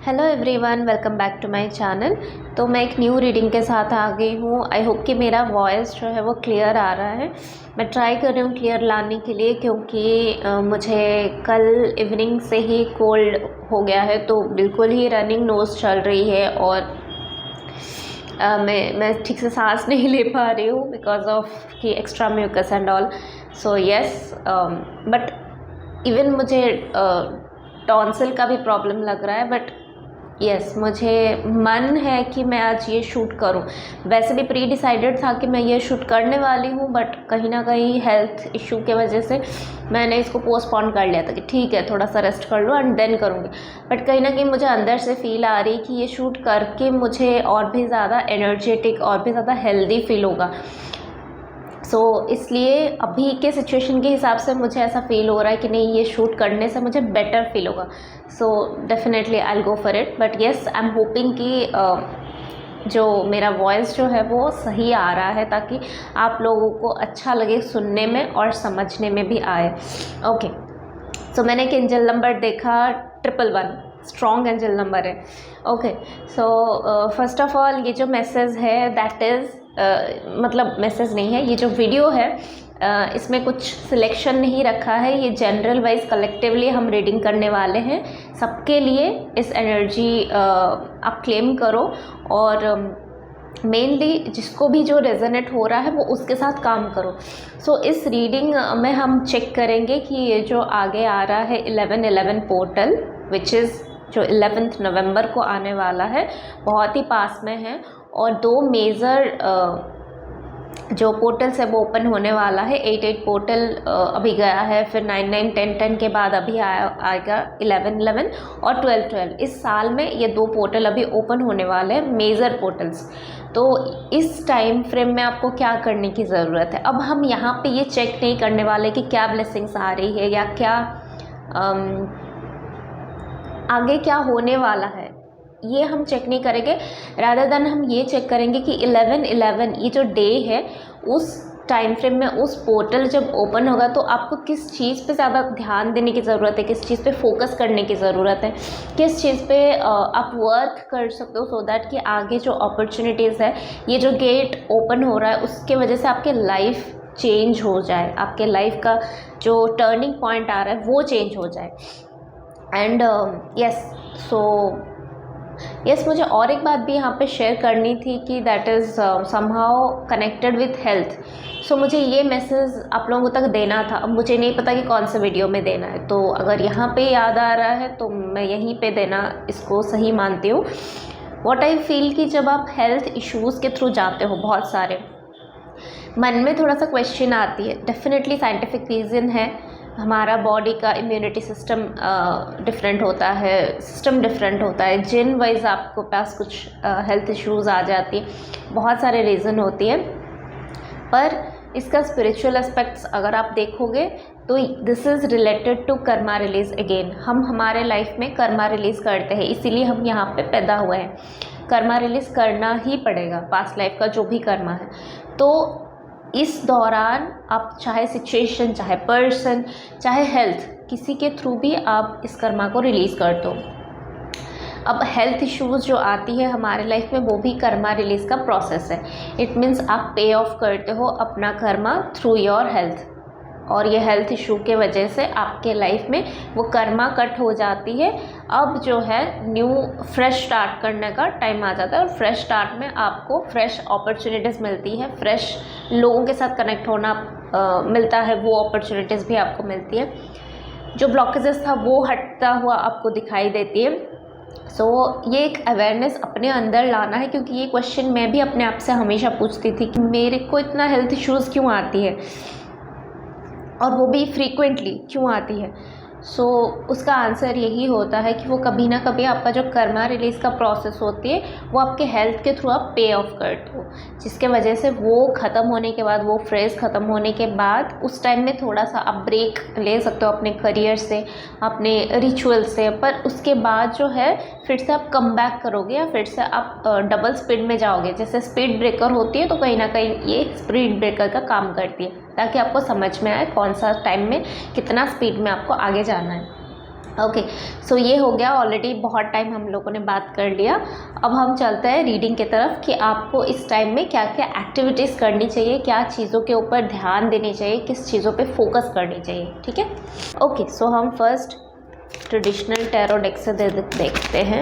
Hello everyone, welcome back to my channel. तो मैं एक न्यू रीडिंग के साथ आ गई हूँ। आई होप कि मेरा वॉइस जो है वो क्लियर आ रहा है। मैं ट्राई कर रही हूँ क्लियर लाने के लिए, क्योंकि मुझे कल इवनिंग से ही कोल्ड हो गया है, तो बिल्कुल ही रनिंग नोज़ चल रही है और मैं ठीक से सांस नहीं ले पा रही हूँ बिकॉज ऑफ कि extra mucus and all. So yes, but even मुझे टॉन्सिल का भी प्रॉब्लम लग रहा है। बट यस, मुझे मन है कि मैं आज ये शूट करूं। वैसे भी प्री डिसाइडेड था कि मैं ये शूट करने वाली हूं, बट कहीं ना कहीं हेल्थ इशू के वजह से मैंने इसको पोस्टपोन कर लिया था कि ठीक है, थोड़ा सा रेस्ट कर लो एंड देन करूँगी। बट कहीं ना कहीं मुझे अंदर से फील आ रही कि ये शूट करके मुझे और भी ज़्यादा एनर्जेटिक और भी ज़्यादा हेल्दी फील होगा। इसलिए अभी के सिचुएशन के हिसाब से मुझे ऐसा फील हो रहा है कि नहीं, ये शूट करने से मुझे बेटर फील होगा। Definitely I will go for it. But yes, I am hoping कि जो मेरा वॉइस जो है वो सही आ रहा है, ताकि आप लोगों को अच्छा लगे सुनने में और समझने में भी आए। ओके, सो मैंने एक एंजल नंबर देखा 111, स्ट्रॉन्ग एंजल नंबर है। ओके, फर्स्ट ऑफ ऑल ये जो मैसेज है दैट इज़ मतलब मैसेज नहीं है, ये जो वीडियो है इसमें कुछ सिलेक्शन नहीं रखा है। ये जनरल वाइज कलेक्टिवली हम रीडिंग करने वाले हैं सबके लिए। इस एनर्जी आप क्लेम करो और मेनली जिसको भी जो रेजोनेट हो रहा है वो उसके साथ काम करो। इस रीडिंग में हम चेक करेंगे कि ये जो आगे आ रहा है 11/11 पोर्टल, विच इज़ जो 11 नवंबर को आने वाला है, बहुत ही पास में है। और दो मेजर जो पोर्टल्स है वो ओपन होने वाला है। 8 पोर्टल अभी गया है, फिर 9 10 के बाद अभी आएगा 11 और 12 इस साल में ये दो पोर्टल अभी ओपन होने वाले हैं, मेजर पोर्टल्स। तो इस टाइम फ्रेम में आपको क्या करने की ज़रूरत है? अब हम यहाँ पे ये चेक नहीं करने वाले कि क्या ब्लेसिंग्स आ रही है या क्या आगे क्या होने वाला है, ये हम चेक नहीं करेंगे। रादर देन हम ये चेक करेंगे कि 11/11 ये जो डे है, उस टाइम फ्रेम में उस पोर्टल जब ओपन होगा तो आपको किस चीज़ पे ज़्यादा ध्यान देने की ज़रूरत है, किस चीज़ पे फोकस करने की ज़रूरत है, किस चीज़ पे आप वर्क कर सकते हो सो दैट कि आगे जो अपॉर्चुनिटीज़ है, ये जो गेट ओपन हो रहा है उसके वजह से आपके लाइफ चेंज हो जाए, आपके लाइफ का जो टर्निंग पॉइंट आ रहा है वो चेंज हो जाए। एंड यस, मुझे और एक बात भी यहाँ पे शेयर करनी थी कि that is somehow connected with health. मुझे ये मैसेज आप लोगों तक देना था। अब मुझे नहीं पता कि कौन से वीडियो में देना है, तो अगर यहाँ पे याद आ रहा है तो मैं यहीं पे देना इसको सही मानती हूँ। व्हाट आई फील कि जब आप हेल्थ इश्यूज़ के थ्रू जाते हो, बहुत सारे मन में थोड़ा सा क्वेश्चन आती है। डेफिनेटली साइंटिफिक रीज़न है, हमारा बॉडी का इम्यूनिटी सिस्टम डिफरेंट होता है, सिस्टम डिफरेंट होता है, जिन वाइज आपको पास कुछ हेल्थ इश्यूज़ आ जाती है, बहुत सारे रीज़न होती है। पर इसका स्पिरिचुअल एस्पेक्ट्स अगर आप देखोगे तो this is related to karma release. Again हम हमारे लाइफ में कर्मा रिलीज़ करते हैं, इसीलिए हम यहाँ पे पैदा हुए हैं। कर्मा रिलीज़ करना ही पड़ेगा, पास्ट लाइफ का जो भी कर्मा है। तो इस दौरान आप चाहे सिचुएशन, चाहे पर्सन, चाहे हेल्थ, किसी के थ्रू भी आप इस कर्मा को रिलीज़ कर दो। अब हेल्थ इश्यूज़ जो आती है हमारे लाइफ में, वो भी कर्मा रिलीज़ का प्रोसेस है। इट मीन्स आप पे ऑफ करते हो अपना कर्मा थ्रू योर हेल्थ, और ये हेल्थ इशू के वजह से आपके लाइफ में वो कर्मा कट हो जाती है। अब जो है न्यू फ्रेश स्टार्ट करने का टाइम आ जाता है, और फ्रेश स्टार्ट में आपको फ्रेश अपॉर्चुनिटीज़ मिलती है, फ्रेश लोगों के साथ कनेक्ट होना मिलता है, वो अपॉर्चुनिटीज़ भी आपको मिलती है। जो ब्लॉकेजेस था वो हटता हुआ आपको दिखाई देती है। ये एक अवेयरनेस अपने अंदर लाना है, क्योंकि ये क्वेश्चन मैं भी अपने आप से हमेशा पूछती थी कि मेरे को इतना हेल्थ इश्यूज़ क्यों आती है, और वो भी फ्रीक्वेंटली क्यों आती है। उसका आंसर यही होता है कि वो कभी ना कभी आपका जो कर्मा रिलीज़ का प्रोसेस होती है वो आपके हेल्थ के थ्रू आप पे ऑफ करते हो, जिसके वजह से वो ख़त्म होने के बाद, वो फ्रेज ख़त्म होने के बाद उस टाइम में थोड़ा सा आप ब्रेक ले सकते हो अपने करियर से, अपने रिचुअल से। पर उसके बाद जो है फिर से आप कम बैक करोगे, या फिर से आप डबल स्पीड में जाओगे। जैसे स्पीड ब्रेकर होती है, तो कहीं ना कहीं ये स्पीड ब्रेकर का काम करती है, ताकि आपको समझ में आए कौन सा टाइम में कितना स्पीड में आपको आगे जाना है। ओके, सो ये हो गया। ऑलरेडी बहुत टाइम हम लोगों ने बात कर लिया। अब हम चलते हैं रीडिंग की तरफ कि आपको इस टाइम में क्या क्या एक्टिविटीज़ करनी चाहिए, क्या चीज़ों के ऊपर ध्यान देनी चाहिए, किस चीज़ों पे फोकस करनी चाहिए। ठीक है, ओके, सो हम फर्स्ट ट्रेडिशनल टैरो डेक से देखते हैं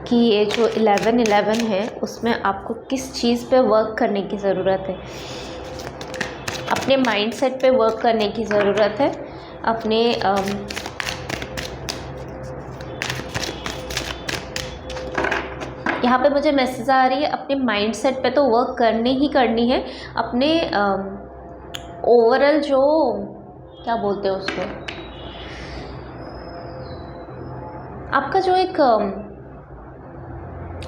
कि ये जो 11-11 है उसमें आपको किस चीज़ पे वर्क करने की ज़रूरत है। अपने माइंडसेट पे वर्क करने की ज़रूरत है, अपने यहाँ पे मुझे मैसेज आ रही है अपने माइंडसेट पे तो वर्क करनी ही करनी है। अपने ओवरऑल जो क्या बोलते हैं उसको, आपका जो एक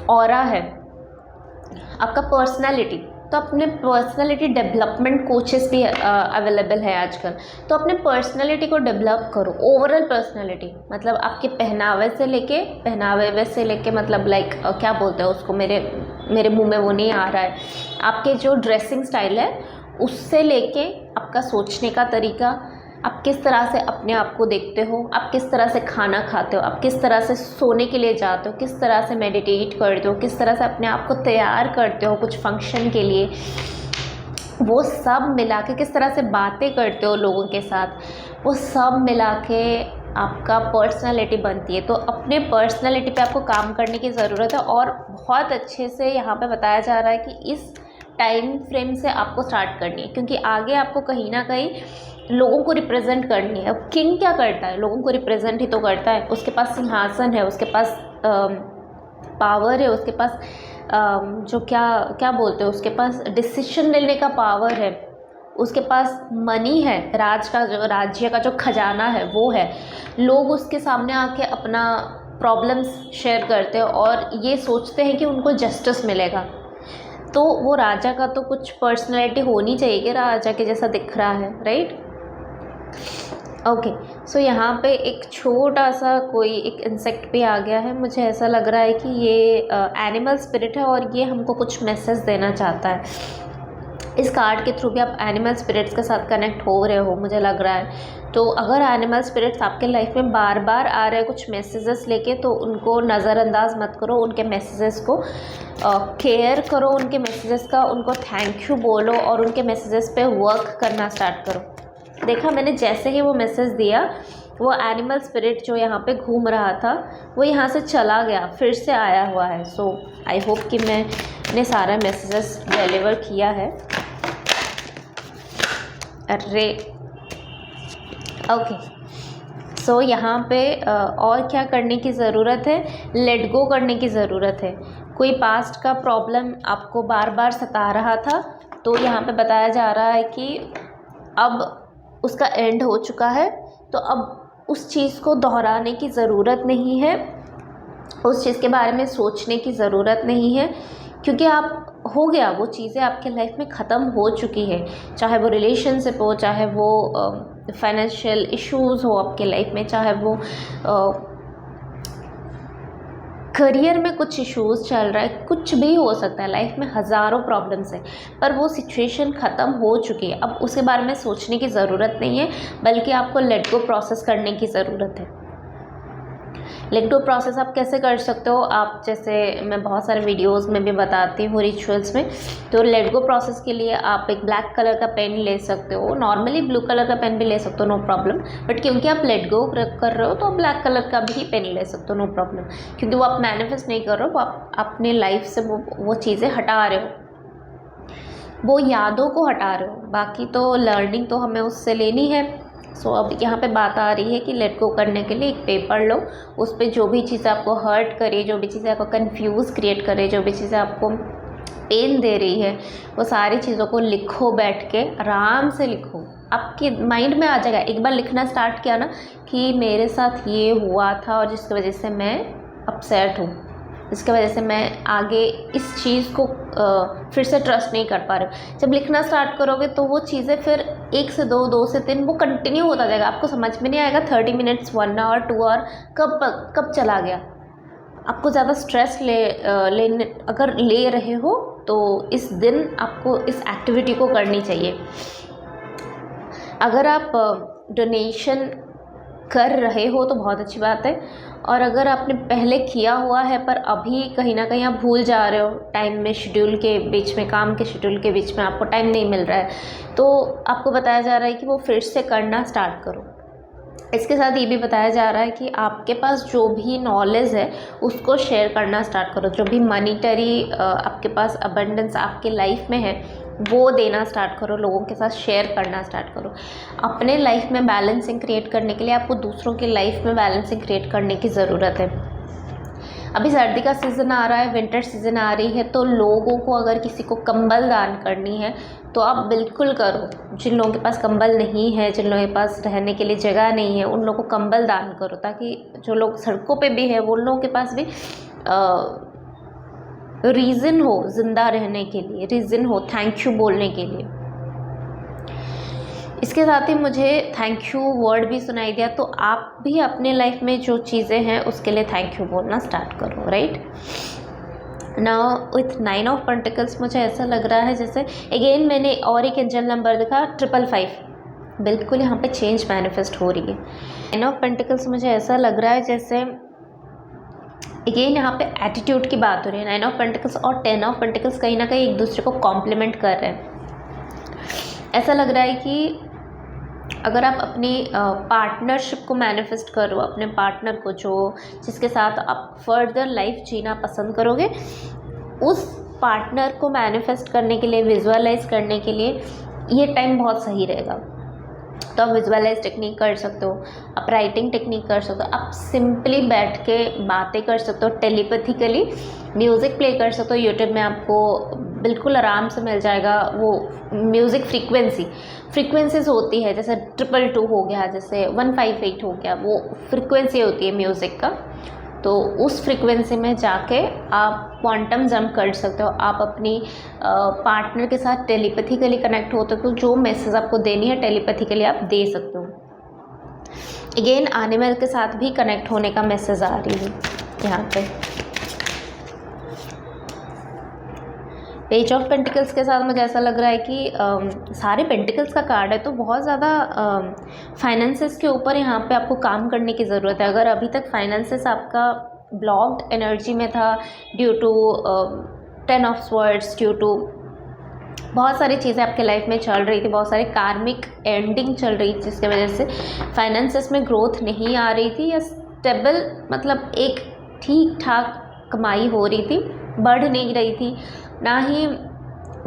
ऑरा है, आपका पर्सनालिटी, तो अपने पर्सनालिटी डेवलपमेंट कोचेस भी अवेलेबल है आजकल। तो अपने पर्सनालिटी को डेवलप करो, ओवरऑल पर्सनालिटी, मतलब आपके पहनावे से लेके मतलब लाइक क्या बोलते हैं उसको, मेरे मुंह में वो नहीं आ रहा है। आपके जो ड्रेसिंग स्टाइल है उससे लेके आपका सोचने का तरीका, आप किस तरह से अपने आप को देखते हो, आप किस तरह से खाना खाते हो, आप किस तरह से सोने के लिए जाते हो, किस तरह से मेडिटेट करते हो, किस तरह से अपने आप को तैयार करते हो कुछ फंक्शन के लिए, वो सब मिला के किस तरह से बातें करते हो लोगों के साथ, वो सब मिला के आपका पर्सनालिटी बनती है। तो अपने पर्सनालिटी पे आपको काम करने की ज़रूरत है। और बहुत अच्छे से यहाँ पे बताया जा रहा है कि इस टाइम फ्रेम से आपको स्टार्ट करनी है, क्योंकि आगे आपको कहीं ना कहीं लोगों को रिप्रेजेंट करनी है। अब किंग क्या करता है, लोगों को रिप्रेजेंट ही तो करता है। उसके पास सिंहासन है, उसके पास पावर है, उसके पास जो क्या बोलते हैं, उसके पास डिसीजन लेने का पावर है, उसके पास मनी है, राज्य का जो खजाना है वो है। लोग उसके सामने आके अपना प्रॉब्लम्स शेयर करते हैं और ये सोचते हैं कि उनको जस्टिस मिलेगा। तो वो राजा का तो कुछ पर्सनैलिटी होनी चाहिए कि राजा के जैसा दिख रहा है, राइट। ओके, सो यहाँ पे एक छोटा सा कोई एक इंसेक्ट भी आ गया है। मुझे ऐसा लग रहा है कि ये एनिमल स्पिरिट है और ये हमको कुछ मैसेज देना चाहता है। इस कार्ड के थ्रू भी आप एनिमल स्पिरिट्स के साथ कनेक्ट हो रहे हो, मुझे लग रहा है। तो अगर एनिमल स्पिरिट्स आपके लाइफ में बार बार आ रहे हैं कुछ मैसेजेस लेके, तो उनको नज़रअंदाज मत करो, उनके मैसेजेस को केयर करो, उनके मैसेजेस का उनको थैंक यू बोलो और उनके मैसेजेस पे वर्क करना स्टार्ट करो। देखा मैंने, जैसे ही वो मैसेज दिया, वो एनिमल स्पिरिट जो यहाँ पे घूम रहा था वो यहाँ से चला गया, फिर से आया हुआ है। सो आई होप कि मैंने सारा मैसेजेस डिलीवर किया है। अरे ओके, सो यहाँ पे और क्या करने की ज़रूरत है, लेट गो करने की ज़रूरत है। कोई पास्ट का प्रॉब्लम आपको बार बार सता रहा था, तो यहाँ पे बताया जा रहा है कि अब उसका एंड हो चुका है, तो अब उस चीज़ को दोहराने की ज़रूरत नहीं है, उस चीज़ के बारे में सोचने की ज़रूरत नहीं है, क्योंकि आप हो गया, वो चीज़ें आपके लाइफ में ख़त्म हो चुकी है। चाहे वो रिलेशनशिप हो, चाहे वो फाइनेंशियल इश्यूज़ हो आपके लाइफ में, चाहे वो करियर में कुछ इश्यूज़ चल रहा है, कुछ भी हो सकता है। लाइफ में हज़ारों प्रॉब्लम्स है, पर वो सिचुएशन ख़त्म हो चुकी है। अब उसके बारे में सोचने की ज़रूरत नहीं है, बल्कि आपको लेट गो प्रोसेस करने की ज़रूरत है। लेट गो प्रोसेस आप कैसे कर सकते हो, आप जैसे मैं बहुत सारे वीडियोस में भी बताती हूँ रिचुअल्स में। तो लेट गो प्रोसेस के लिए आप एक ब्लैक कलर का पेन ले सकते हो, नॉर्मली ब्लू कलर का पेन भी ले सकते हो, नो प्रॉब्लम। बट क्योंकि आप लेट गो कर रहे हो तो ब्लैक कलर का भी पेन ले सकते हो, नो प्रॉब्लम। क्योंकि वो आप मैनिफेस्ट नहीं कर रहे हो, वो आप अपने लाइफ से वो चीज़ें हटा रहे हो, वो यादों को हटा रहे हो। बाकी तो लर्निंग तो हमें उससे लेनी है। सो अब यहाँ पे बात आ रही है कि लेट गो करने के लिए एक पेपर लो, उस पर जो भी चीज़ें आपको हर्ट करे, जो भी चीज़ें आपको कंफ्यूज क्रिएट करे, जो भी चीज़ें आपको पेन दे रही है, वो सारी चीज़ों को लिखो, बैठ के आराम से लिखो। आपके माइंड में आ जाएगा, एक बार लिखना स्टार्ट किया ना कि मेरे साथ ये हुआ था और जिसकी वजह से मैं अपसेट हूँ, इसके वजह से मैं आगे इस चीज़ को फिर से ट्रस्ट नहीं कर पा रहे हो। जब लिखना स्टार्ट करोगे तो वो चीज़ें फिर 1 से 2, 2 से 3 वो कंटिन्यू होता जाएगा। आपको समझ में नहीं आएगा 30 मिनट्स, 1 आवर, 2 आवर कब चला गया। आपको ज़्यादा स्ट्रेस अगर ले रहे हो तो इस दिन आपको इस एक्टिविटी को करनी चाहिए। अगर आप डोनेशन कर रहे हो तो बहुत अच्छी बात है, और अगर आपने पहले किया हुआ है पर अभी कहीं ना कहीं आप भूल जा रहे हो, टाइम में शेड्यूल के बीच में, काम के शेड्यूल के बीच में आपको टाइम नहीं मिल रहा है, तो आपको बताया जा रहा है कि वो फिर से करना स्टार्ट करो। इसके साथ ये भी बताया जा रहा है कि आपके पास जो भी नॉलेज है उसको शेयर करना स्टार्ट करो। जो भी मनीटरी आपके पास अबंडेंस आपके लाइफ में है वो देना स्टार्ट करो, लोगों के साथ शेयर करना स्टार्ट करो। अपने लाइफ में बैलेंसिंग क्रिएट करने के लिए आपको दूसरों की लाइफ में बैलेंसिंग क्रिएट करने की ज़रूरत है। अभी सर्दी का सीज़न आ रहा है, विंटर सीज़न आ रही है, तो लोगों को अगर किसी को कंबल दान करनी है तो आप बिल्कुल करो। जिन लोगों के पास कंबल नहीं है, जिन लोगों के पास रहने के लिए जगह नहीं है, उन लोगों को कंबल दान करो, ताकि जो लोग सड़कों पे भी है वो उन लोगों के पास भी रीज़न हो ज़िंदा रहने के लिए, रीज़न हो थैंक यू बोलने के लिए। इसके साथ ही मुझे थैंक यू वर्ड भी सुनाई दिया, तो आप भी अपने लाइफ में जो चीज़ें हैं उसके लिए थैंक यू बोलना स्टार्ट करो, right. Now with 9 of pentacles मुझे ऐसा लग रहा है जैसे अगेन मैंने और एक एंजल नंबर देखा 555, बिल्कुल यहाँ पे चेंज मैनिफेस्ट हो रही है। 9 ऑफ पेंटिकल्स मुझे ऐसा लग रहा है जैसे अगेन यहाँ पे एटीट्यूड की बात हो रही है। 9 ऑफ पेंटिकल्स और 10 ऑफ पेंटिकल्स कहीं ना कहीं एक दूसरे को कॉम्प्लीमेंट कर रहे हैं। ऐसा लग रहा है कि अगर आप अपनी पार्टनरशिप को मैनिफेस्ट करो, अपने पार्टनर को जिसके साथ आप फर्दर लाइफ जीना पसंद करोगे, उस पार्टनर को मैनिफेस्ट करने के लिए, विजुअलाइज करने के लिए ये टाइम बहुत सही रहेगा। तो आप विजुअलाइज टेक्निक कर सकते हो, आप राइटिंग टेक्निक कर सकते हो, आप सिंपली बैठ के बातें कर सकते हो, टेलीपैथिकली म्यूज़िक प्ले कर सकते हो। यूट्यूब में आपको बिल्कुल आराम से मिल जाएगा वो म्यूज़िक फ्रीक्वेंसीज होती है, जैसे 222 हो गया, जैसे 158 हो गया, वो फ्रीक्वेंसी होती है म्यूज़िक का। तो उस फ्रीक्वेंसी में जाके आप क्वांटम जंप कर सकते हो। आप अपनी पार्टनर के साथ टेलीपैथिकली कनेक्ट होते हो, तो जो मैसेज आपको देनी है टेलीपैथिकली आप दे सकते हो। अगेन एनिमल के साथ भी कनेक्ट होने का मैसेज आ रही है यहाँ पे। पेज ऑफ पेंटिकल्स के साथ मुझे ऐसा लग रहा है कि सारे पेंटिकल्स का कार्ड है, तो बहुत ज़्यादा फाइनेंसेस के ऊपर यहाँ पे आपको काम करने की ज़रूरत है। अगर अभी तक फाइनेंसेस आपका ब्लॉक्ड एनर्जी में था due to 10 of swords, due to बहुत सारी चीज़ें आपके लाइफ में चल रही थी, बहुत सारी कार्मिक एंडिंग चल रही थी, जिसकी वजह से फाइनेंसेस में ग्रोथ नहीं आ रही थी, या स्टेबल मतलब एक ठीक ठाक कमाई हो रही थी, बढ़ नहीं रही थी, ना ही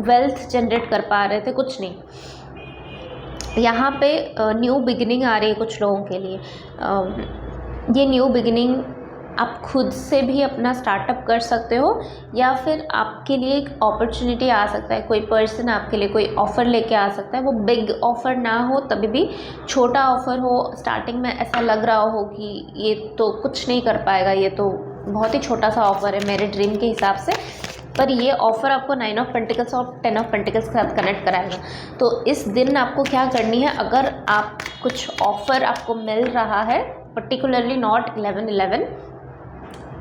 वेल्थ जनरेट कर पा रहे थे, कुछ नहीं। यहाँ पे न्यू बिगिनिंग आ रही है कुछ लोगों के लिए। ये न्यू बिगिनिंग आप खुद से भी अपना स्टार्टअप कर सकते हो, या फिर आपके लिए एक अपॉर्चुनिटी आ सकता है, कोई पर्सन आपके लिए कोई ऑफ़र लेके आ सकता है। वो बिग ऑफ़र ना हो, तभी भी छोटा ऑफ़र हो, स्टार्टिंग में ऐसा लग रहा हो कि ये तो कुछ नहीं कर पाएगा, ये तो बहुत ही छोटा सा ऑफ़र है मेरे ड्रीम के हिसाब से, पर ये ऑफ़र आपको 9 ऑफ पेंटिकल्स और 10 ऑफ पेंटिकल्स के साथ कनेक्ट कराएगा। तो इस दिन आपको क्या करनी है, अगर आप कुछ ऑफ़र आपको मिल रहा है, पर्टिकुलरली नॉट 11/11,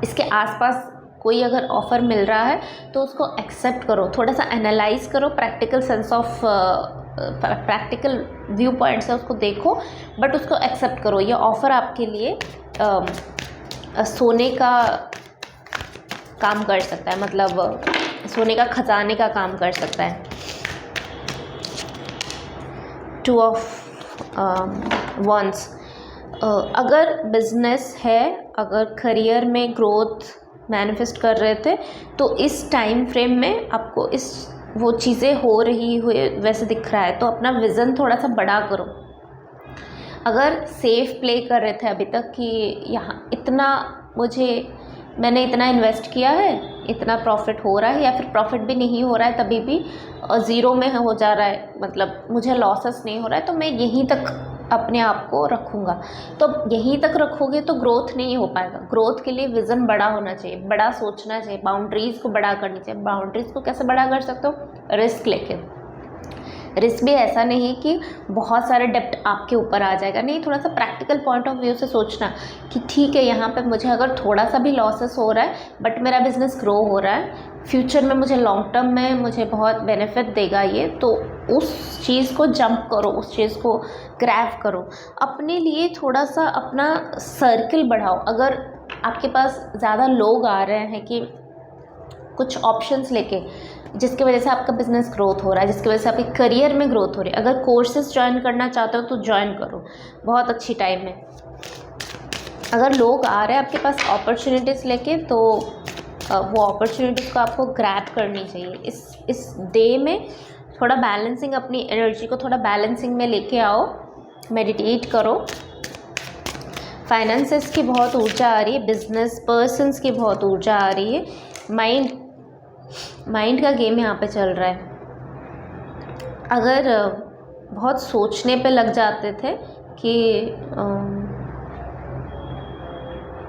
इसके आसपास कोई अगर ऑफ़र मिल रहा है तो उसको एक्सेप्ट करो, थोड़ा सा एनालाइज करो, practical sense of practical view point से उसको देखो, बट उसको एक्सेप्ट करो। ये ऑफ़र आपके लिए सोने का काम कर सकता है, मतलब सोने का खजाने का काम कर सकता है। 2 ऑफ वंस, अगर बिजनेस है, अगर करियर में ग्रोथ मैनिफेस्ट कर रहे थे, तो इस टाइम फ्रेम में आपको वो चीज़ें हो रही हुए वैसे दिख रहा है, तो अपना विज़न थोड़ा सा बड़ा करो। अगर सेफ प्ले कर रहे थे अभी तक कि यहाँ मैंने इतना इन्वेस्ट किया है, इतना प्रॉफिट हो रहा है, या फिर प्रॉफिट भी नहीं हो रहा है तभी भी ज़ीरो में हो जा रहा है, मतलब मुझे लॉसेस नहीं हो रहा है, तो मैं यहीं तक अपने आप को रखूँगा। तो यहीं तक रखोगे तो ग्रोथ नहीं हो पाएगा। ग्रोथ के लिए विज़न बड़ा होना चाहिए, बड़ा सोचना चाहिए, बाउंड्रीज़ को बड़ा करनी चाहिए। बाउंड्रीज़ को कैसे बड़ा कर सकते हो? रिस्क लेके। रिस्क भी ऐसा नहीं कि बहुत सारे डेप्ट आपके ऊपर आ जाएगा, नहीं, थोड़ा सा प्रैक्टिकल पॉइंट ऑफ व्यू से सोचना कि ठीक है यहाँ पे मुझे अगर थोड़ा सा भी लॉसेस हो रहा है बट मेरा बिज़नेस ग्रो हो रहा है, फ्यूचर में मुझे लॉन्ग टर्म में मुझे बहुत बेनिफिट देगा ये, तो उस चीज़ को जंप करो, उस चीज़ को ग्रैब करो। अपने लिए थोड़ा सा अपना सर्किल बढ़ाओ। अगर आपके पास ज़्यादा लोग आ रहे हैं कि कुछ ऑप्शंस लेके, जिसकी वजह से आपका बिज़नेस ग्रोथ हो रहा है, जिसकी वजह से आपके करियर में ग्रोथ हो रही है, अगर कोर्सेज ज्वाइन करना चाहते हो तो ज्वाइन करो, बहुत अच्छी टाइम है। अगर लोग आ रहे हैं आपके पास अपॉर्चुनिटीज़ लेके, तो वो अपॉर्चुनिटीज़ को आपको ग्रैब करनी चाहिए। इस डे में थोड़ा बैलेंसिंग, अपनी एनर्जी को थोड़ा बैलेंसिंग में लेके आओ, मेडिटेट करो। फाइनेंसेस की बहुत ऊर्जा आ रही है, बिजनेस पर्सन्स की बहुत ऊर्जा आ रही है, माइंड का गेम यहाँ पे चल रहा है। अगर बहुत सोचने पे लग जाते थे कि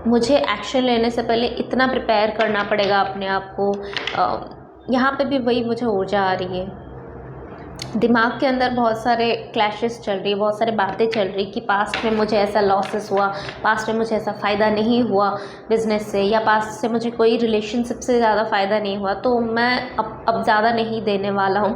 मुझे एक्शन लेने से पहले इतना प्रिपेयर करना पड़ेगा अपने आप को, यहाँ पे भी वही मुझे ऊर्जा आ रही है। दिमाग के अंदर बहुत सारे क्लैशेस चल रही है, बहुत सारे बातें चल रही कि पास्ट में मुझे ऐसा लॉसेस हुआ, पास्ट में मुझे ऐसा फ़ायदा नहीं हुआ बिज़नेस से, या पास्ट से मुझे कोई रिलेशनशिप से ज़्यादा फ़ायदा नहीं हुआ, तो मैं अब ज़्यादा नहीं देने वाला हूँ।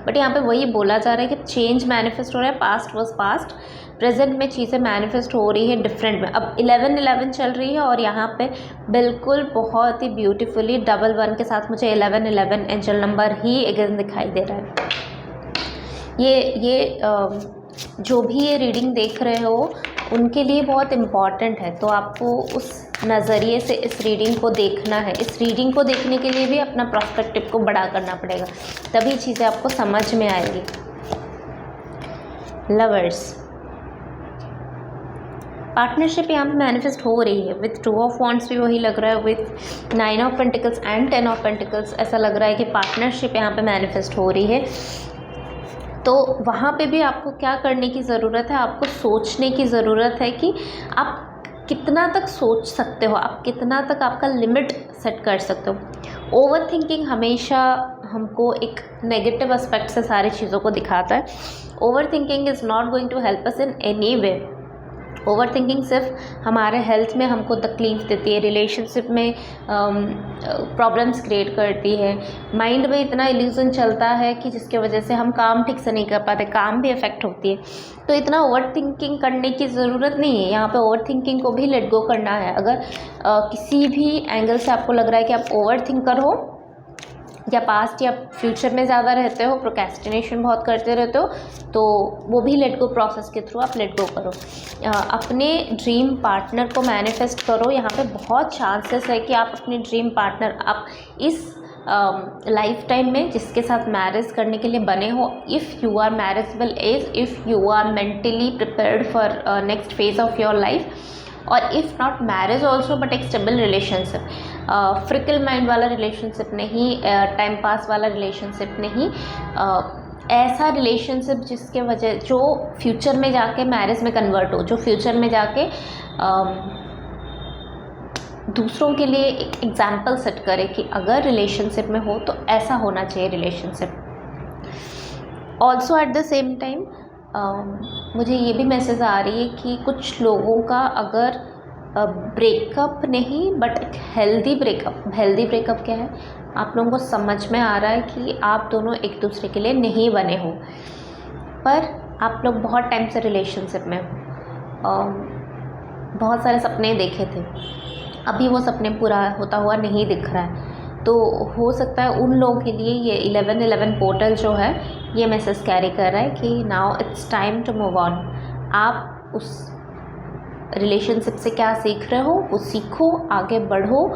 बट यहाँ पे वही बोला जा रहा है कि चेंज मैनिफेस्ट हो रहा है, पास्ट वॉज पास्ट, प्रेजेंट में चीज़ें मैनिफेस्ट हो रही है डिफरेंट में। अब 11-11 चल रही है और यहाँ पे बिल्कुल बहुत ही ब्यूटीफुली 11 के साथ मुझे 11-11 एंजल नंबर ही अगेन दिखाई दे रहा है। ये जो भी ये रीडिंग देख रहे हो उनके लिए बहुत इम्पॉर्टेंट है, तो आपको उस नज़रिए से इस रीडिंग को देखना है। इस रीडिंग को देखने के लिए भी अपना पर्सपेक्टिव को बड़ा करना पड़ेगा, तभी चीज़ें आपको समझ में आएगी। लवर्स, पार्टनरशिप यहाँ पे मैनिफेस्ट हो रही है विथ 2 ऑफ वॉन्ड्स भी वही लग रहा है, with 9 of pentacles and 10 of pentacles. ऐसा लग रहा है कि पार्टनरशिप यहाँ पे मैनिफेस्ट हो रही है। तो वहाँ पे भी आपको क्या करने की ज़रूरत है, आपको सोचने की ज़रूरत है कि आप कितना तक सोच सकते हो, आप कितना तक आपका लिमिट सेट कर सकते हो। ओवर थिंकिंग हमेशा हमको एक नेगेटिव एस्पेक्ट से सारी चीज़ों को दिखाता है। Over thinking is not going to help us in any way. Over thinking सिर्फ हमारे हेल्थ में हमको तकलीफ़ देती है, रिलेशनशिप में प्रॉब्लम्स क्रिएट करती है, माइंड में इतना इल्यूज़न चलता है कि जिसके वजह से हम काम ठीक से नहीं कर पाते, काम भी अफेक्ट होती है। तो इतना ओवर थिंकिंग करने की ज़रूरत नहीं है। यहाँ पे ओवर थिंकिंग को भी लेट गो करना है। अगर किसी भी एंगल से आपको लग रहा है कि आप ओवर थिंकर हो, या पास्ट या फ्यूचर में ज़्यादा रहते हो, प्रोक्रेस्टिनेशन बहुत करते रहते हो, तो वो भी लेट गो प्रोसेस के थ्रू आप लेट गो करो। अपने ड्रीम पार्टनर को मैनिफेस्ट करो। यहाँ पे बहुत चांसेस है कि आप अपने ड्रीम पार्टनर आप इस लाइफ टाइम में जिसके साथ मैरिज करने के लिए बने हो, if you are marriageable age, if you are mentally prepared for next phase of your life, और if not marriage also but एक स्टेबल रिलेशनशिप, फ्रिकल माइंड वाला रिलेशनशिप नहीं, टाइम पास वाला रिलेशनशिप नहीं, ऐसा रिलेशनशिप जिसके वजह जो फ्यूचर में जाके मैरिज में कन्वर्ट हो, जो फ्यूचर में जाके दूसरों के लिए एक एग्जाम्पल सेट करे कि अगर रिलेशनशिप में हो तो ऐसा होना चाहिए relationship. Also at the same time मुझे ये भी मैसेज आ रही है कि कुछ लोगों का अगर ब्रेकअप नहीं बट एक हेल्दी ब्रेकअप क्या है, आप लोगों को समझ में आ रहा है कि आप दोनों एक दूसरे के लिए नहीं बने हो, पर आप लोग बहुत टाइम से रिलेशनशिप में हो, बहुत सारे सपने देखे थे, अभी वो सपने पूरा होता हुआ नहीं दिख रहा है। तो हो सकता है उन लोगों के लिए ये 11-11 पोर्टल जो है ये मैसेज कैरी कर रहा है कि now it's time to move on. आप उस रिलेशनशिप से क्या सीख रहे हो वो सीखो, आगे बढ़ो।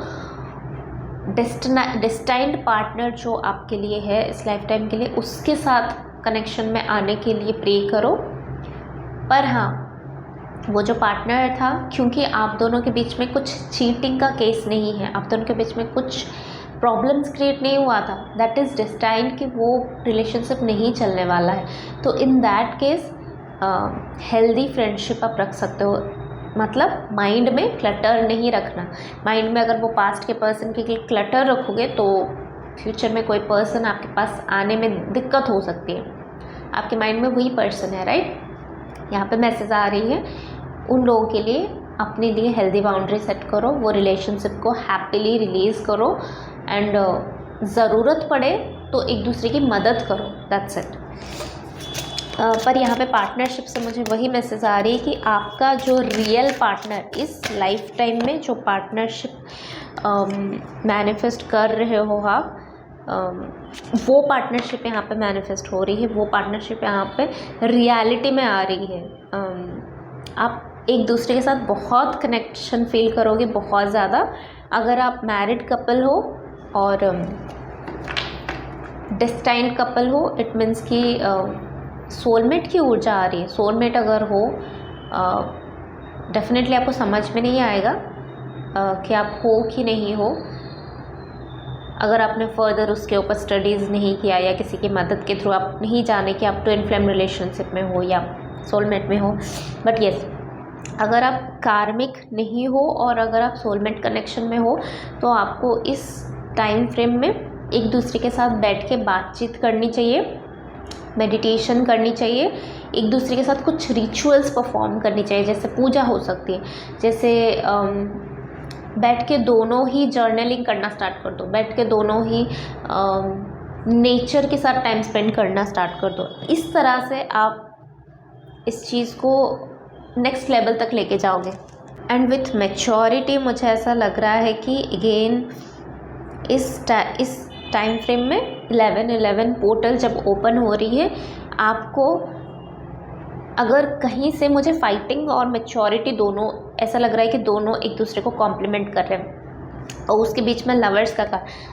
डेस्टाइन्ड पार्टनर जो आपके लिए है इस लाइफ टाइम के लिए, उसके साथ कनेक्शन में आने के लिए प्रे करो। पर हाँ, वो जो पार्टनर था, क्योंकि आप दोनों के बीच में कुछ चीटिंग का केस नहीं है, आप दोनों के बीच में कुछ प्रॉब्लम्स क्रिएट नहीं हुआ था, दैट इज़ डेस्टाइन्ड कि वो रिलेशनशिप नहीं चलने वाला है। तो in that case healthy friendship आप रख सकते हो, मतलब माइंड में क्लटर नहीं रखना। माइंड में अगर वो पास्ट के पर्सन के लिए क्लटर रखोगे तो फ्यूचर में कोई पर्सन आपके पास आने में दिक्कत हो सकती है। आपके माइंड में वही पर्सन है, राइट। यहाँ पे मैसेज आ रही है उन लोगों के लिए, अपने लिए हेल्दी बाउंड्री सेट करो, वो रिलेशनशिप को हैप्पीली रिलीज़ करो एंड ज़रूरत पड़े तो एक दूसरे की मदद करो, दैट्स इट। पर यहाँ पे पार्टनरशिप से मुझे वही मैसेज आ रही है कि आपका जो रियल पार्टनर इस लाइफ टाइम में जो पार्टनरशिप मैनिफेस्ट कर रहे हो आप, वो पार्टनरशिप यहाँ पे मैनिफेस्ट हो रही है, वो पार्टनरशिप यहाँ पे रियलिटी में आ रही है। आप एक दूसरे के साथ बहुत कनेक्शन फील करोगे, बहुत ज़्यादा। अगर आप मैरिड कपल हो और डेस्टाइन्ड कपल हो, इट मीन्स कि सोलमेट की ऊर्जा आ रही है। सोलमेट अगर हो, डेफिनेटली आपको समझ में नहीं आएगा कि आप हो कि नहीं हो, अगर आपने फर्दर उसके ऊपर स्टडीज़ नहीं किया या किसी की मदद के थ्रू आप नहीं जाने कि आप ट्विन फ्लेम रिलेशनशिप में हो या सोलमेट में हो। बट येस, अगर आप कार्मिक नहीं हो और अगर आप सोलमेट कनेक्शन में हो तो आपको इस टाइम फ्रेम में एक दूसरे के साथ बैठ के बातचीत करनी चाहिए, मेडिटेशन करनी चाहिए, एक दूसरे के साथ कुछ रिचुअल्स परफॉर्म करनी चाहिए। जैसे पूजा हो सकती है, जैसे बैठ के दोनों ही जर्नलिंग करना स्टार्ट कर दो, बैठ के दोनों ही नेचर के साथ टाइम स्पेंड करना स्टार्ट कर दो। इस तरह से आप इस चीज़ को नेक्स्ट लेवल तक लेके जाओगे। एंड विथ मैच्योरिटी मुझे ऐसा लग रहा है कि अगेन इस टाइम फ्रेम में 11-11 पोर्टल जब ओपन हो रही है, आपको अगर कहीं से मुझे फाइटिंग और मैच्योरिटी दोनों ऐसा लग रहा है कि दोनों एक दूसरे को कॉम्प्लीमेंट कर रहे हैं, और उसके बीच में लवर्स का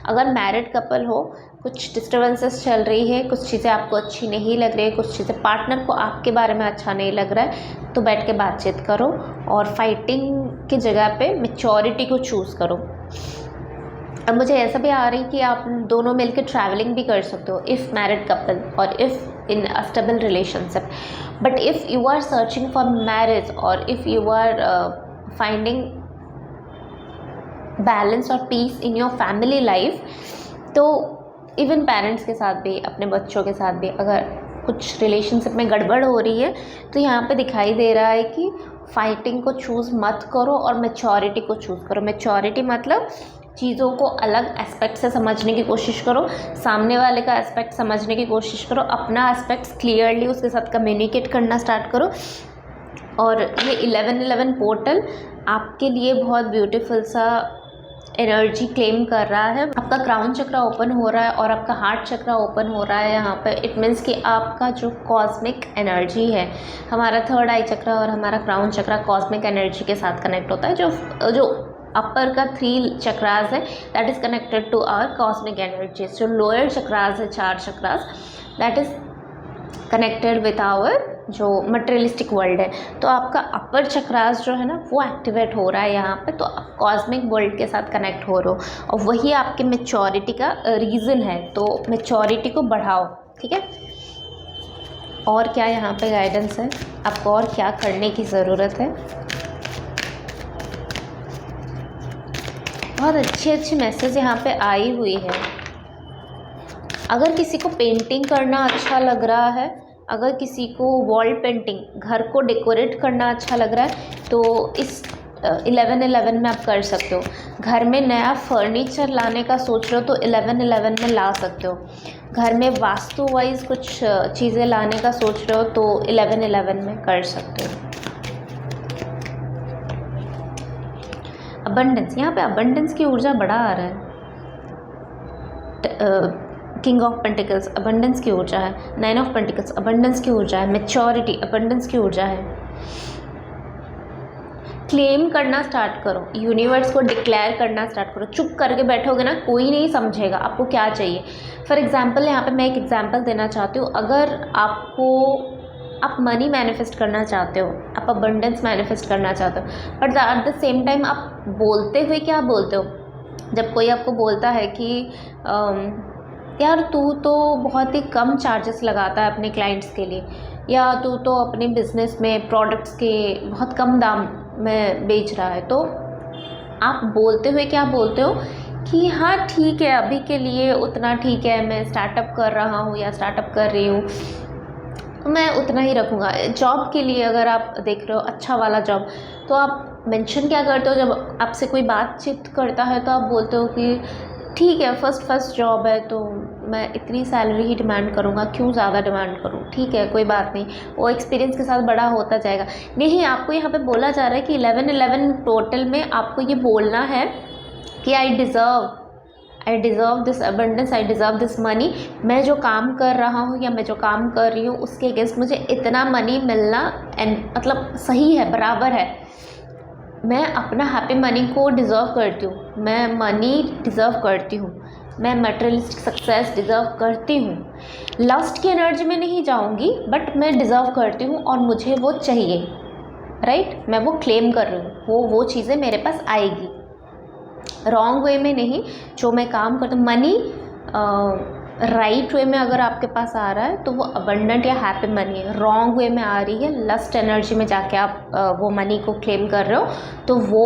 अगर मैरिड कपल हो, कुछ डिस्टर्बेंसेस चल रही है, कुछ चीज़ें आपको अच्छी नहीं लग रही है, कुछ चीज़ें पार्टनर को आपके बारे में अच्छा नहीं लग रहा है, तो बैठ के बातचीत करो और फाइटिंग की जगह पे मैच्योरिटी को चूज़ करो। अब मुझे ऐसा भी आ रही कि आप दोनों मिलकर ट्रैवलिंग भी कर सकते हो, इफ़ मैरिड कपल और if in a stable relationship. But if you are searching for marriage और if you are finding balance और peace in your family life, तो इवन पेरेंट्स के साथ भी, अपने बच्चों के साथ भी अगर कुछ रिलेशनशिप में गड़बड़ हो रही है, तो यहाँ पे दिखाई दे रहा है कि फाइटिंग को चूज़ मत करो और मैच्योरिटी को चूज़ करो। मैच्योरिटी मतलब चीज़ों को अलग एस्पेक्ट से समझने की कोशिश करो, सामने वाले का एस्पेक्ट समझने की कोशिश करो, अपना एस्पेक्ट्स क्लियरली उसके साथ कम्युनिकेट करना स्टार्ट करो। और ये 11-11 पोर्टल आपके लिए बहुत ब्यूटीफुल सा एनर्जी क्लेम कर रहा है। आपका क्राउन चक्रा ओपन हो रहा है और आपका हार्ट चक्रा ओपन हो रहा है यहाँ पे। इट मीन्स कि आपका जो कॉस्मिक एनर्जी है, हमारा थर्ड आई चक्रा और हमारा क्राउन चक्रा कॉस्मिक एनर्जी के साथ कनेक्ट होता है। जो अपर का 3 चक्रास है, that is connected to our cosmic energies. जो लोअर चक्रास है, 4 chakras, that is connected with our जो मटेरियलिस्टिक वर्ल्ड है। तो आपका अपर चक्रास जो है ना, वो एक्टिवेट हो रहा है यहाँ पे, तो आप कॉस्मिक वर्ल्ड के साथ कनेक्ट हो रहे हो और वही आपके मैच्योरिटी का रीज़न है। तो मैच्योरिटी को बढ़ाओ, ठीक है। और क्या यहाँ पे गाइडेंस है, आपको और क्या करने की ज़रूरत है। बहुत अच्छे मैसेज यहाँ पे आई हुई है। अगर किसी को पेंटिंग करना अच्छा लग रहा है, अगर किसी को वॉल पेंटिंग, घर को डेकोरेट करना अच्छा लग रहा है, तो इस 11-11 में आप कर सकते हो। घर में नया फर्नीचर लाने का सोच रहे हो तो 11-11 में ला सकते हो। घर में वास्तु वाइज कुछ चीज़ें लाने का सोच रहे हो तो 11-11 में कर सकते हो। अबंडेंस, यहाँ पे अबंडेंस की ऊर्जा बड़ा आ रहा है। किंग ऑफ पेंटिकल्स अबंडेंस की ऊर्जा है, 9 ऑफ पेंटिकल्स अबंडेंस की ऊर्जा है, मैच्योरिटी अबंडेंस की ऊर्जा है। क्लेम करना स्टार्ट करो, यूनिवर्स को डिक्लेयर करना स्टार्ट करो। चुप करके बैठोगे ना, कोई नहीं समझेगा आपको क्या चाहिए। फॉर एग्जांपल, यहाँ पे मैं एक एग्जांपल देना चाहती हूँ। अगर आप मनी मैनिफेस्ट करना चाहते हो, आप अबंडेंस मैनिफेस्ट करना चाहते हो, but at the same time आप बोलते हुए क्या बोलते हो, जब कोई आपको बोलता है कि यार तू तो बहुत ही कम चार्जेस लगाता है अपने क्लाइंट्स के लिए, या तू तो अपने बिज़नेस में प्रोडक्ट्स के बहुत कम दाम में बेच रहा है, तो आप बोलते हुए क्या बोलते हो कि हाँ ठीक है, अभी के लिए उतना ठीक है, मैं स्टार्टअप कर रहा हूँ या स्टार्टअप कर रही हूँ, तो मैं उतना ही रखूँगा। जॉब के लिए अगर आप देख रहे हो अच्छा वाला जॉब, तो आप मेंशन क्या करते हो, जब आपसे कोई बातचीत करता है तो आप बोलते हो कि ठीक है फर्स्ट जॉब है तो मैं इतनी सैलरी ही डिमांड करूँगा, क्यों ज़्यादा डिमांड करूँ, ठीक है कोई बात नहीं, वो एक्सपीरियंस के साथ बड़ा होता जाएगा। नहीं, आपको यहाँ पे बोला जा रहा है कि 11-11 टोटल में आपको ये बोलना है कि I deserve this abundance, I deserve this money. मैं जो काम कर रहा हूँ या मैं जो काम कर रही हूँ उसके अगेंस्ट मुझे इतना मनी मिलना मतलब सही है, बराबर है। मैं अपना हैप्पी मनी को डिज़र्व करती हूँ, मैं मनी डिज़र्व करती हूँ, मैं मटेरियलिस्टिक सक्सेस डिज़र्व करती हूँ। लस्ट की एनर्जी में नहीं जाऊँगी, बट मैं डिज़र्व करती हूँ और मुझे वो चाहिए, राइट। मैं वो क्लेम कर रही हूँ, वो चीज़ें मेरे पास आएगी। रॉन्ग वे में नहीं, जो मैं काम करती हूँ मनी राइट वे में अगर आपके पास आ रहा है तो वो अबंडेंट या हैप्पी मनी है। रॉन्ग वे में आ रही है, लस्ट एनर्जी में जाके आप वो मनी को क्लेम कर रहे हो, तो वो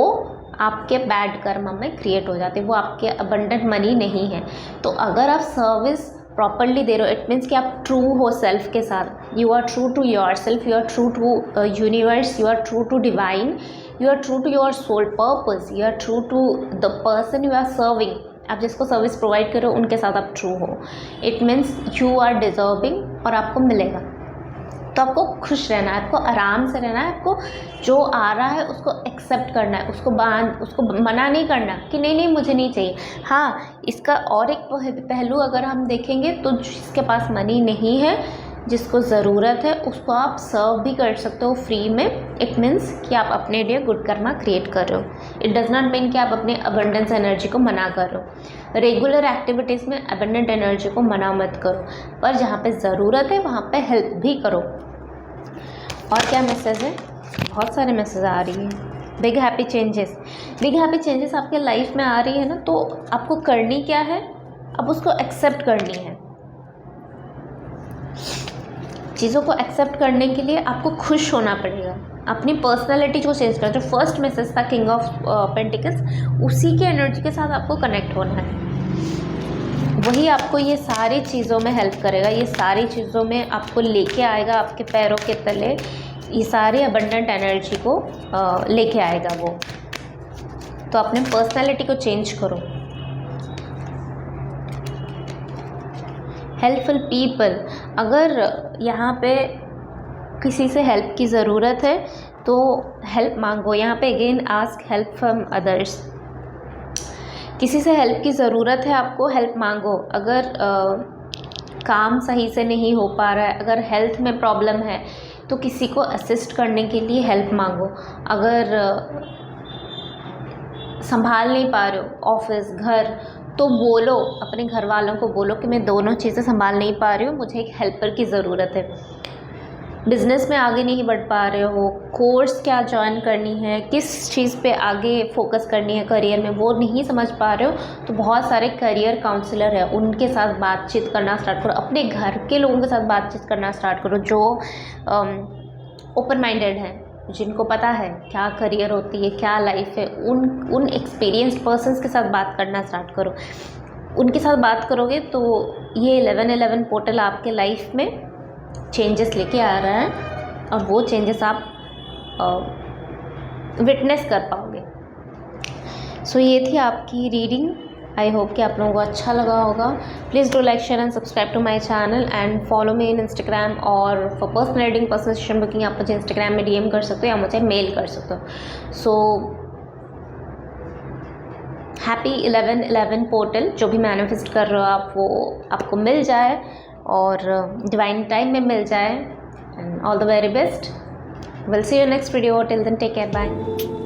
आपके बैड कर्म में क्रिएट हो जाते हैं, वो आपके अबंडेंट मनी नहीं है। तो अगर आप सर्विस प्रॉपरली दे रहे हो, इट मीन्स कि आप ट्रू हो सेल्फ के साथ, you are true to yourself, you are true to universe, you are true to divine, you are true to your soul purpose, you are true to the person you are serving. आप जिसको service provide करो उनके साथ आप true हो, it means you are deserving और आपको मिलेगा। तो आपको खुश रहना है, आपको आराम से रहना है, आपको जो आ रहा है उसको एक्सेप्ट करना है, उसको मना नहीं करना कि नहीं मुझे नहीं चाहिए। हाँ, इसका और एक पहलू अगर हम देखेंगे तो जिसके पास मनी नहीं है, जिसको ज़रूरत है, उसको आप सर्व भी कर सकते हो फ्री में। इट मीन्स कि आप अपने लिए गुड कर्मा क्रिएट कर रहे हो। इट डज़ नॉट मीन कि आप अपने अबंडेंस एनर्जी को मना कर रहे हो। रेगुलर एक्टिविटीज़ में अबंडेंट एनर्जी को मना मत करो, पर जहाँ पे ज़रूरत है वहाँ पे हेल्प भी करो। और क्या मैसेज है, बहुत सारे मैसेज आ रही है। बिग हैप्पी चेंजेस आपके लाइफ में आ रही है ना, तो आपको करनी क्या है, अब उसको एक्सेप्ट करनी है। चीज़ों को एक्सेप्ट करने के लिए आपको खुश होना पड़ेगा, अपनी पर्सनालिटी को चेंज करना। जो फर्स्ट मैसेज था किंग ऑफ पेंटिकल्स, उसी के एनर्जी के साथ आपको कनेक्ट होना है, वही आपको ये सारी चीज़ों में हेल्प करेगा, ये सारी चीज़ों में आपको लेके आएगा, आपके पैरों के तले ये सारी अबंडेंट एनर्जी को लेके आएगा वो। तो अपने पर्सनालिटी को चेंज करो। हेल्पफुल पीपल, अगर यहाँ पे किसी से हेल्प की ज़रूरत है तो हेल्प मांगो। यहाँ पे again ask help from others. किसी से हेल्प की ज़रूरत है, आपको हेल्प मांगो। अगर काम सही से नहीं हो पा रहा है, अगर हेल्थ में प्रॉब्लम है तो किसी को असिस्ट करने के लिए हेल्प मांगो। अगर संभाल नहीं पा रहे हो ऑफिस घर, तो बोलो, अपने घर वालों को बोलो कि मैं दोनों चीज़ें संभाल नहीं पा रही हूँ, मुझे एक हेल्पर की ज़रूरत है। बिज़नेस में आगे नहीं बढ़ पा रहे हो, कोर्स क्या ज्वाइन करनी है, किस चीज़ पे आगे फोकस करनी है करियर में, वो नहीं समझ पा रहे हो, तो बहुत सारे करियर काउंसलर है, उनके साथ बातचीत करना स्टार्ट करो। अपने घर के लोगों के साथ बातचीत करना स्टार्ट करो जो ओपन माइंडेड हैं, जिनको पता है क्या करियर होती है, क्या लाइफ है। उन एक्सपीरियंस्ड पर्सन्स के साथ बात करना स्टार्ट करो। उनके साथ बात करोगे तो ये 11-11 पोर्टल आपके लाइफ में चेंजेस लेके आ रहा है और वो चेंजेस आप विटनेस कर पाओगे। सो ये थी आपकी रीडिंग। आई होप कि आप लोगों को अच्छा लगा होगा। Please do like share and subscribe to my channel and follow me in Instagram. और for personal reading, personal session booking आप मुझे इंस्टाग्राम में DM कर सकते हो या मुझे मेल कर सकते हो। सो हैप्पी 11-11 पोर्टल, जो भी मैनिफेस्ट कर रहे हो आप, वो आपको मिल जाए और डिवाइन टाइम में मिल जाए। And all the very best. Will see you next video. Till then take care, bye.